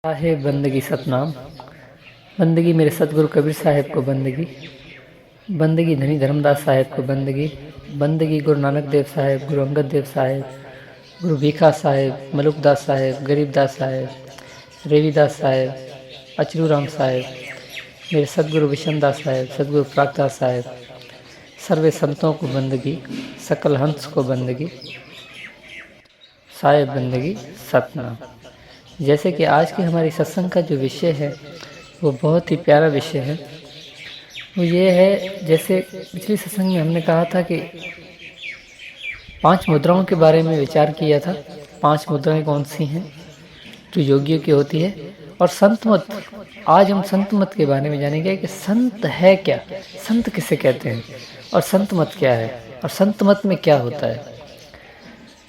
है बंदगी सतनाम। बंदगी मेरे सतगुरु कबीर साहिब को बंदगी, बंदगी धनी धर्मदास साहिब को बंदगी, बंदगी गुरु नानक देव साहिब, गुरु अंगद देव साहिब, गुरु भीखा साहिब, मलुकदास साहिब, गरीबदास साहिब, रेवीदास साहिब, अचरूराम साहिब, मेरे सतगुरु विशनदास साहिब, सतगुरु प्रागदास साहिब, सर्वे संतों को बंदगी, सकल हंस को बंदगी, साहिब बंदगी सतनाम। जैसे कि आज की हमारी सत्संग का जो विषय है वो बहुत ही प्यारा विषय है। वो ये है, जैसे पिछली सत्संग में हमने कहा था कि 5 मुद्राओं के बारे में विचार किया था। 5 मुद्राएं कौन सी हैं जो योगियों की होती है। और संत मत, आज हम संत मत के बारे में जानेंगे कि संत है क्या, संत किसे कहते हैं और संत मत क्या है और संत मत में क्या होता है।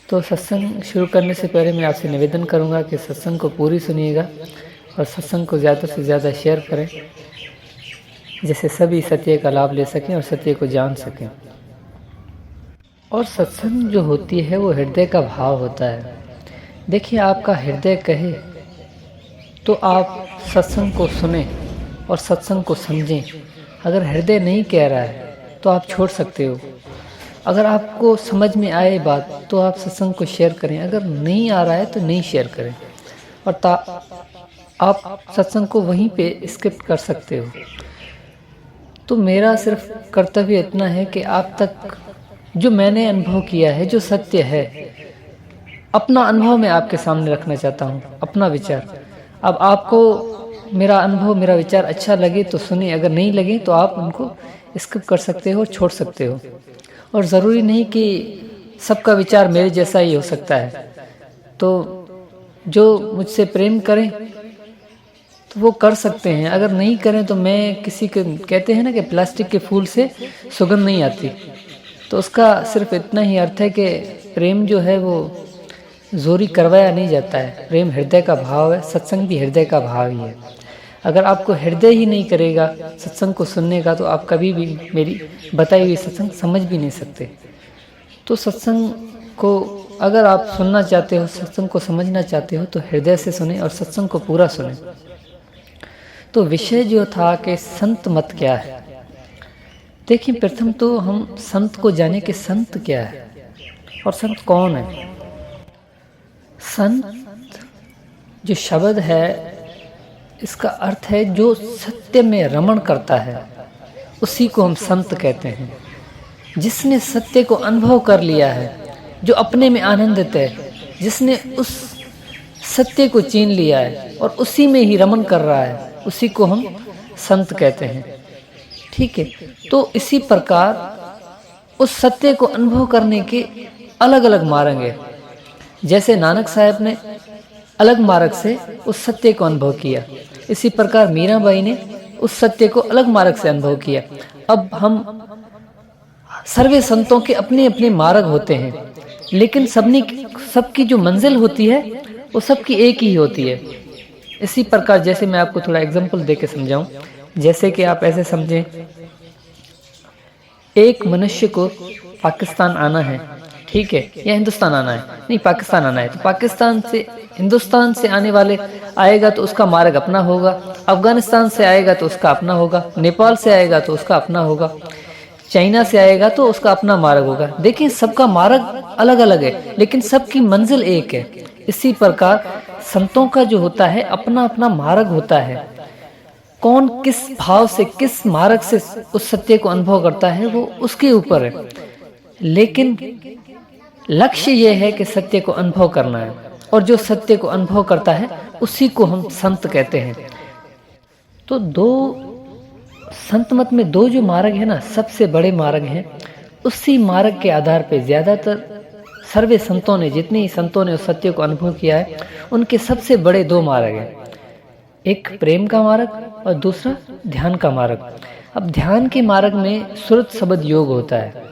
तो सत्संग शुरू करने से पहले मैं आपसे निवेदन करूंगा कि सत्संग को पूरी सुनिएगा और सत्संग को ज़्यादा से ज़्यादा शेयर करें, जिससे सभी सत्य का लाभ ले सकें और सत्य को जान सकें। और सत्संग जो होती है वो हृदय का भाव होता है। देखिए, आपका हृदय कहे तो आप सत्संग को सुने और सत्संग को समझें। अगर हृदय नहीं कह रहा है तो आप छोड़ सकते हो। अगर आपको समझ में आए बात तो आप सत्संग को शेयर करें, अगर नहीं आ रहा है तो नहीं शेयर करें। और आप सत्संग को वहीं पे स्किप कर सकते हो। तो मेरा सिर्फ कर्तव्य इतना है कि आप तक जो मैंने अनुभव किया है, जो सत्य है, अपना अनुभव मैं आपके सामने रखना चाहता हूँ, अपना विचार। अब आपको मेरा अनुभव, मेरा विचार अच्छा लगे तो सुने, अगर नहीं लगे तो आप उनको स्किप कर सकते हो, छोड़ सकते हो। और ज़रूरी नहीं कि सबका विचार मेरे जैसा ही हो सकता है। तो जो मुझसे प्रेम करें तो वो कर सकते हैं, अगर नहीं करें तो मैं किसी के, कहते हैं ना कि प्लास्टिक के फूल से सुगंध नहीं आती, तो उसका सिर्फ इतना ही अर्थ है कि प्रेम जो है वो जोरी करवाया नहीं जाता है। प्रेम हृदय का भाव है, सत्संग भी हृदय का भाव ही है। अगर आपको हृदय ही नहीं करेगा सत्संग को सुनने का तो आप कभी भी मेरी बताई हुई सत्संग समझ भी नहीं सकते। तो सत्संग को अगर आप सुनना चाहते हो, सत्संग को समझना चाहते हो तो हृदय से सुने और सत्संग को पूरा सुने। तो विषय जो था कि संत मत क्या है। देखिए, प्रथम तो हम संत को जाने कि संत क्या है और संत कौन है। संत जो शब्द है इसका अर्थ है जो सत्य में रमण करता है, उसी को हम संत कहते हैं। जिसने सत्य को अनुभव कर लिया है, जो अपने में आनंदित है, जिसने उस सत्य को चीन लिया है और उसी में ही रमण कर रहा है, उसी को हम संत कहते हैं। ठीक है। तो इसी प्रकार उस सत्य को अनुभव करने के अलग अलग मार्ग हैं। जैसे नानक साहब ने अलग मार्ग से उस सत्य को अनुभव किया, इसी प्रकार मीराबाई ने उस सत्य को अलग मार्ग से अनुभव किया। अब हम सर्वे संतों के अपने अपने मार्ग होते हैं, लेकिन सबकी जो मंजिल होती है वो सबकी एक ही होती है। इसी प्रकार जैसे मैं आपको थोड़ा एग्जांपल दे के समझाऊं, जैसे कि आप ऐसे समझें, एक मनुष्य को पाकिस्तान आना है, ठीक है, या हिंदुस्तान आना है, नहीं पाकिस्तान आना है, तो पाकिस्तान से हिंदुस्तान से आने वाले आएगा तो उसका मार्ग अपना होगा, अफगानिस्तान से आएगा तो उसका अपना होगा, नेपाल से आएगा तो उसका अपना होगा, चाइना से आएगा तो उसका अपना मार्ग होगा। देखिए, सबका मार्ग अलग अलग है लेकिन सबकी मंजिल एक है। इसी प्रकार संतों का जो होता है अपना अपना मार्ग होता है। कौन किस भाव से, किस मार्ग से उस सत्य को अनुभव करता है वो उसके ऊपर है, लेकिन लक्ष्य ये है कि सत्य को अनुभव करना है। और जो सत्य को अनुभव करता है उसी को हम संत कहते हैं। तो संत मत में 2 जो मार्ग है ना, सबसे बड़े मार्ग हैं। उसी मार्ग के आधार पे ज़्यादातर सर्वे संतों ने, जितने ही संतों ने उस सत्य को अनुभव किया है, उनके सबसे बड़े 2 मार्ग हैं। एक प्रेम का मार्ग और दूसरा ध्यान का मार्ग। अब ध्यान के मार्ग में सुरत शब्द योग होता है।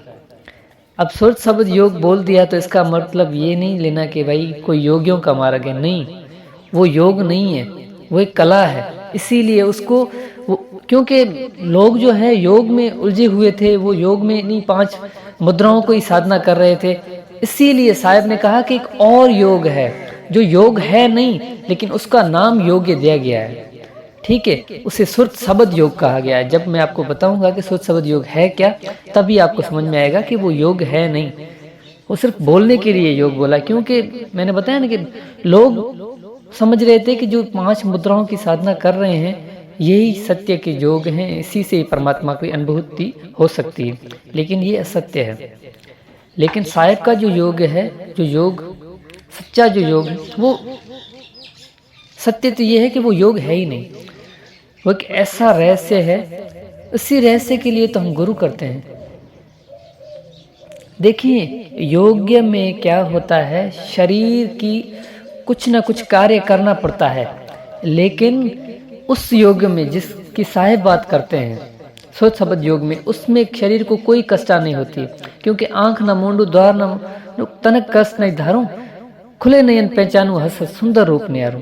अब सुरत शब्द योग बोल दिया तो इसका मतलब ये नहीं लेना कि भाई कोई योगियों का मार्ग है, नहीं, वो योग नहीं है, वो एक कला है। इसीलिए उसको क्योंकि लोग जो है योग में उलझे हुए थे, वो योग में नहीं 5 मुद्राओं को ही साधना कर रहे थे, इसीलिए साहब ने कहा कि एक और योग है, जो योग है नहीं, लेकिन उसका नाम योग्य दिया गया है। ठीक है, उसे सुरत शब्द योग कहा गया है। जब मैं आपको बताऊंगा कि सुरत शब्द योग है क्या, तभी आपको समझ में आएगा कि वो योग है नहीं, वो सिर्फ बोलने के लिए योग बोला। क्योंकि मैंने बताया ना कि लोग समझ रहे थे कि जो 5 मुद्राओं की साधना कर रहे हैं यही सत्य के योग हैं, इसी से परमात्मा की अनुभूति हो सकती है, लेकिन ये असत्य है। लेकिन साहेब का जो योग है, जो योग सच्चा जो योग है, वो सत्य तो ये है कि वो योग है ही नहीं, वो एक ऐसा रहस्य है। उसी रहस्य के लिए तो हम गुरु करते हैं। देखिए, योग्य में क्या होता है, शरीर की कुछ ना कुछ कार्य करना पड़ता है, लेकिन उस योग में जिसकी साहेब बात करते हैं, सोच शब्द योग में, उसमें शरीर को कोई कष्टा नहीं होती। क्योंकि आंख न मूंडू, द्वार न तनक कष्ट नहीं धारूं, खुले नयन पहचानू, हस सुंदर रूप निहारूं।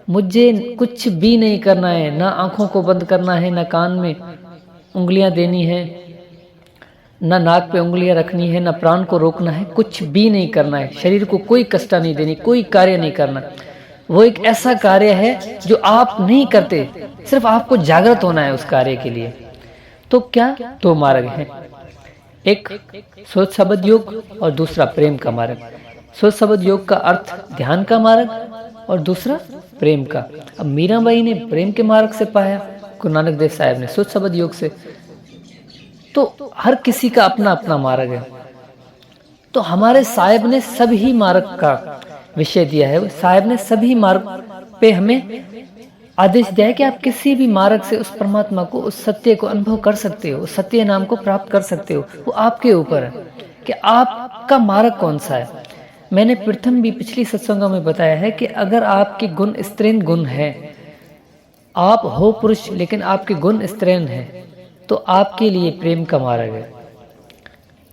मुझे कुछ भी नहीं करना है, ना आंखों को बंद करना है, ना कान में उंगलियां देनी है, ना नाक पे उंगलियां रखनी है, ना प्राण को रोकना है, कुछ भी नहीं करना है। शरीर को कोई कष्टा नहीं देनी, कोई कार्य नहीं करना। वो एक ऐसा कार्य है जो आप नहीं करते, सिर्फ आपको जागृत होना है उस कार्य के लिए। तो क्या 2 मार्ग हैं, एक सोच शब्द योग और दूसरा प्रेम का मार्ग। सोच शब्द योग का अर्थ ध्यान का मार्ग और दूसरा प्रेम का। अब मीराबाई ने प्रेम के मार्ग से पाया, गुरु नानक देव साहब ने सोच शब्द योग से। तो हर किसी का अपना अपना मार्ग है। तो हमारे साहेब ने सभी मार्ग का विषय दिया है। साहेब ने सभी मार्ग पे हमें आदेश दिया है कि आप किसी भी मार्ग से उस परमात्मा को, उस सत्य को अनुभव कर सकते हो, उस सत्य नाम को प्राप्त कर सकते हो। वो आपके ऊपर है कि आपका मार्ग कौन सा है। मैंने प्रथम भी पिछली सत्संगों में बताया है कि अगर आपके गुण स्त्रीण गुण है, आप हो पुरुष लेकिन आपके गुण स्त्रीण है, तो आपके लिए प्रेम का मार्ग है।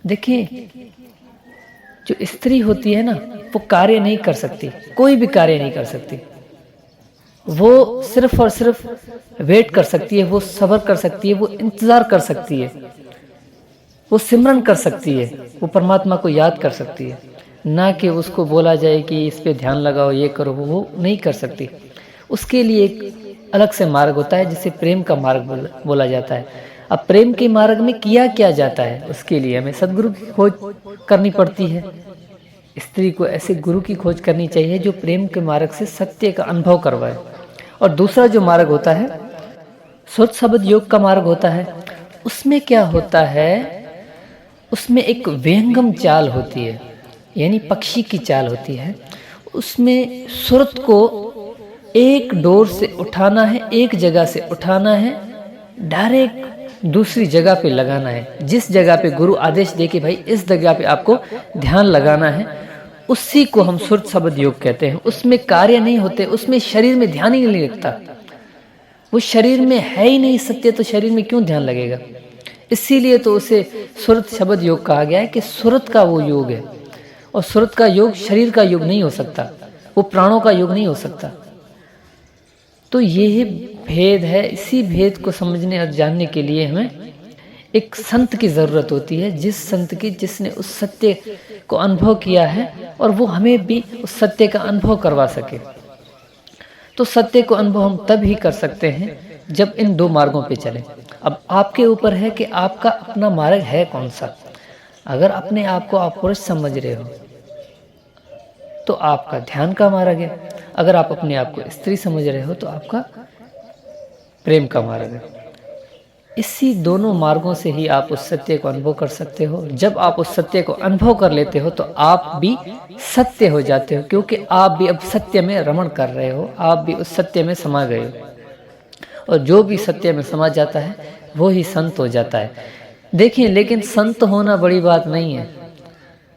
देखिए, जो स्त्री होती है ना, वो कार्य नहीं कर सकती, कोई भी कार्य नहीं कर सकती। वो सिर्फ और सिर्फ वेट कर सकती है, वो सब्र कर सकती है, वो इंतजार कर सकती है, वो सिमरन कर सकती है, वो परमात्मा को याद कर सकती है। ना कि उसको बोला जाए कि इस पे ध्यान लगाओ, ये करो, वो नहीं कर सकती। उसके लिए एक अलग से मार्ग होता है जिसे प्रेम का मार्ग बोला जाता है। अब प्रेम के मार्ग में किया क्या जाता है, उसके लिए हमें सदगुरु की खोज करनी पड़ती है। स्त्री को ऐसे गुरु की खोज करनी चाहिए जो प्रेम के मार्ग से सत्य का अनुभव करवाए। और दूसरा जो मार्ग होता है, सोच शब्द योग का मार्ग होता है। उसमें क्या होता है, उसमें एक व्यंगम चाल होती है, यानी पक्षी की चाल होती है। उसमें सुरत को एक डोर से उठाना है, एक जगह से उठाना है, डायरेक्ट दूसरी जगह पे लगाना है। जिस जगह पे गुरु आदेश दे कि भाई इस जगह पे आपको ध्यान लगाना है, उसी को हम सुरत शब्द योग कहते हैं। उसमें कार्य नहीं होते, उसमें शरीर में ध्यान ही नहीं लगता। वो शरीर में है ही नहीं सत्य, तो शरीर में क्यों ध्यान लगेगा। इसीलिए तो उसे सुरत शब्द योग कहा गया है कि सुरत का वो योग है। और सुरत का योग शरीर का योग नहीं हो सकता, वो प्राणों का योग नहीं हो सकता। तो ये भेद है। इसी भेद को समझने और जानने के लिए हमें एक संत की जरूरत होती है, जिस संत की जिसने उस सत्य को अनुभव किया है और वो हमें भी उस सत्य का अनुभव करवा सके। तो सत्य को अनुभव हम तब ही कर सकते हैं जब इन 2 मार्गों पे चलें। अब आपके ऊपर है कि आपका अपना मार्ग है कौन सा। अगर अपने आप को आप पुरुष समझ रहे हो तो आपका ध्यान का मार्ग है। अगर आप अपने आप को स्त्री समझ रहे हो तो आपका प्रेम का मार्ग है। इसी दोनों मार्गों से ही आप उस सत्य को अनुभव कर सकते हो। जब आप उस सत्य को अनुभव कर लेते हो तो आप भी सत्य हो जाते हो, क्योंकि आप भी अब सत्य में रमण कर रहे हो, आप भी उस सत्य में समा गए हो। और जो भी सत्य में समा जाता है वो ही संत हो जाता है। देखिए, लेकिन संत होना बड़ी बात नहीं है।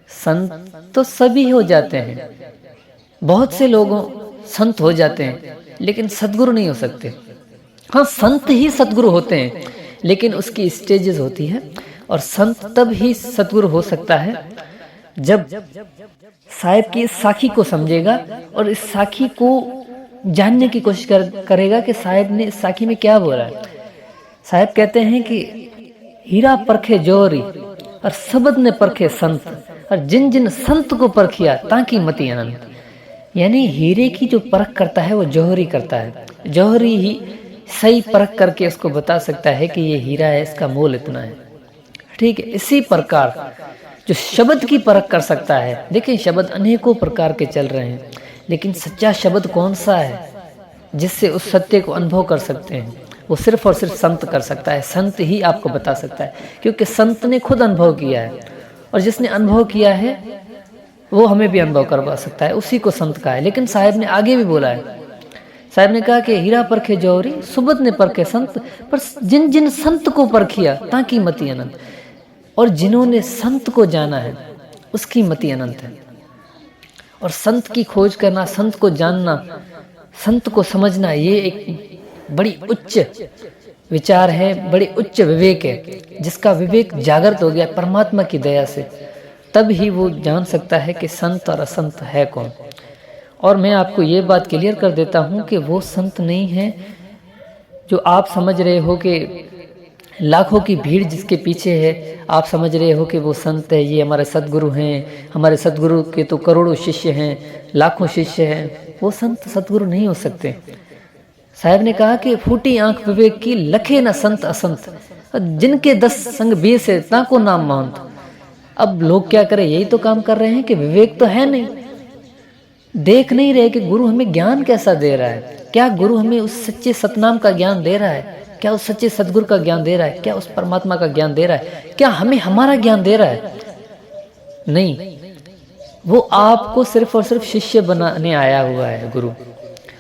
संत तो सभी हो जाते हैं, बहुत से लोगों संत हो जाते हैं, लेकिन सद्गुरु नहीं हो सकते। हाँ, संत ही सद्गुरु होते हैं, लेकिन उसकी स्टेजेस होती है। और संत तब ही सद्गुरु हो सकता है जब साहिब की इस साखी को समझेगा और इस साखी को जानने की कोशिश करेगा कि साहिब ने इस साखी में क्या बोला है। साहिब कहते हैं कि हीरा परखे जोहरी और शब्द ने परखे संत, और जिन जिन संत को परखिया ताकि मति अनंत। यानी हीरे की जो परख करता है वो जौहरी करता है, जौहरी ही सही परख करके उसको बता सकता है कि ये हीरा है, इसका मोल इतना है। ठीक है, इसी प्रकार जो शब्द की परख कर सकता है, देखिए शब्द अनेकों प्रकार के चल रहे हैं, लेकिन सच्चा शब्द कौन सा है जिससे उस सत्य को अनुभव कर सकते हैं, वो सिर्फ और सिर्फ संत कर सकता है। संत ही आपको बता सकता है, क्योंकि संत ने खुद अनुभव किया है, और जिसने अनुभव किया है वो हमें भी अनुभव करवा सकता है, उसी को संत कहा है। लेकिन साहब ने आगे भी बोला है, साहब ने कहा कि हीरा परखे जौहरी, सुबद ने परखे संत, पर जिन जिन संत को परखिया ताकि मति अनंत, और जिन्होंने संत को जाना है उसकी मति अनंत है। और संत की खोज करना, संत को जानना, संत को समझना, ये एक बड़ी उच्च विचार है, बड़ी उच्च विवेक है। जिसका विवेक जागृत हो गया परमात्मा की दया से, तब ही वो जान सकता है कि संत और असंत है कौन। और मैं आपको ये बात क्लियर कर देता हूँ कि वो संत नहीं है जो आप समझ रहे हो कि लाखों की भीड़ जिसके पीछे है, आप समझ रहे हो कि वो संत है, ये हमारे सदगुरु हैं, हमारे सदगुरु के तो करोड़ों शिष्य हैं, लाखों शिष्य हैं। वो संत सदगुरु नहीं हो सकते। साहब ने कहा कि फूटी आंख विवेक की, लखे न संत असंत, जिनके 10 संग 20 है ता को नाम महंत। अब लोग क्या करें, यही तो काम कर रहे हैं कि विवेक तो है नहीं, देख नहीं रहे कि गुरु हमें ज्ञान कैसा दे रहा है। क्या गुरु हमें उस सच्चे सतनाम का ज्ञान दे रहा है? क्या उस सच्चे सदगुरु का ज्ञान दे रहा है? क्या उस परमात्मा का ज्ञान दे रहा है? क्या हमें हमारा ज्ञान दे रहा है? नहीं, वो आपको सिर्फ और सिर्फ शिष्य बनाने आया हुआ है गुरु।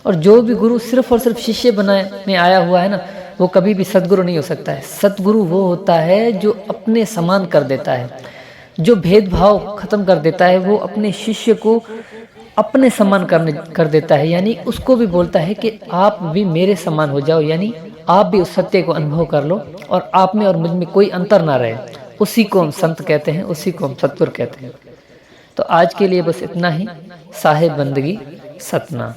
और जो भी गुरु सिर्फ और सिर्फ शिष्य बनाने आया हुआ है ना, वो कभी भी सदगुरु नहीं हो सकता है। सदगुरु वो होता है जो अपने समान कर देता है, जो भेदभाव खत्म कर देता है, वो अपने शिष्य को अपने समान कर देता है। यानी उसको भी बोलता है कि आप भी मेरे समान हो जाओ, यानी आप भी उस सत्य को अनुभव कर लो और आप में और मुझ में कोई अंतर ना रहे। उसी को हम संत कहते हैं, उसी को हम सतगुरु कहते हैं। तो आज के लिए बस इतना ही। साहिब बंदगी सतना।